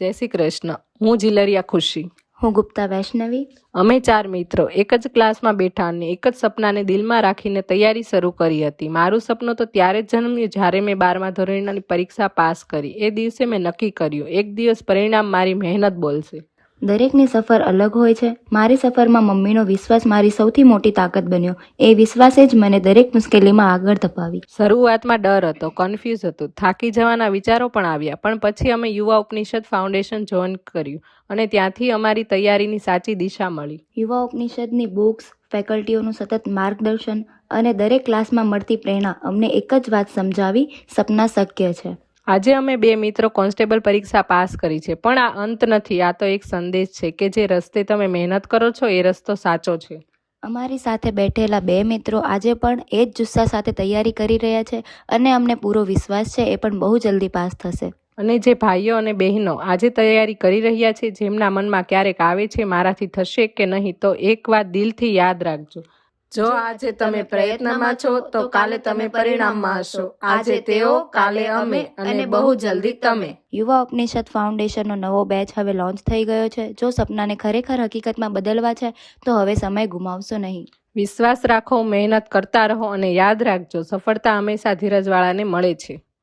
જય શ્રી કૃષ્ણ. હું જીલરિયા ખુશી. હું ગુપ્તા વૈષ્ણવી. અમે 4 મિત્રો એક જ ક્લાસમાં બેઠા અને એક જ સપનાને દિલમાં રાખીને તૈયારી શરૂ કરી હતી. મારું સપનું તો ત્યારે જ જન્મ્યું જ્યારે મેં 12મા ધોરણની પરીક્ષા પાસ કરી. એ દિવસે મેં નક્કી કર્યું, એક દિવસ પરિણામ મારી મહેનત બોલશે. દરેકની સફર અલગ હોય છે. મારી સફરમાં મમ્મીનો વિશ્વાસ મારી સૌથી મોટી તાકાત બન્યો. એ વિશ્વાસે જ મને દરેક મુશ્કેલીમાં આગળ ધપાવી. શરૂઆતમાં ડર હતો, કન્ફ્યુઝ હતું, થાકી જવાના વિચારો પણ આવ્યા, પણ પછી અમે યુવા ઉપનિષદ ફાઉન્ડેશન જોઈન કર્યું અને ત્યાંથી અમારી તૈયારીની સાચી દિશા મળી. યુવા ઉપનિષદની બુક્સ, ફેકલ્ટીઓનું સતત માર્ગદર્શન અને દરેક ક્લાસમાં મળતી પ્રેરણા અમને એક જ વાત સમજાવી, સપના શક્ય છે. આજે અમે 2 મિત્રો કોન્સ્ટેબલ પરીક્ષા પાસ કરી છે, પણ આ અંત નથી. આ તો એક સંદેશ છે કે જે રસ્તે તમે મહેનત કરો છો એ રસ્તો સાચો છે. અમારી સાથે બેઠેલા 2 મિત્રો આજે પણ એ જ જુસ્સા સાથે તૈયારી કરી રહ્યા છે અને અમને પૂરો વિશ્વાસ છે એ પણ બહુ જલ્દી પાસ થશે. અને જે ભાઈઓ અને બહેનો આજે તૈયારી કરી રહ્યા છે, જેમના મનમાં ક્યારેક આવે છે મારાથી થશે કે નહીં, તો એક વાત દિલથી યાદ રાખજો. જો આજે તમે પ્રયત્નમાં છો તો કાલે તમે પરિણામમાં હશો. આજે તેઓ, કાલે અમે અને બહુ જલ્દી તમે. યુવા ઉપનિષદ ફાઉન્ડેશનનો નવો બેચ હવે લોન્ચ થઈ ગયો છે. જો સપનાને ખરેખર હકીકતમાં બદલવા છે તો હવે સમય ગુમાવશો નહીં. વિશ્વાસ રાખો, મહેનત કરતા રહો અને યાદ રાખજો, સફળતા હંમેશા ધીરજવાળાને મળે છે.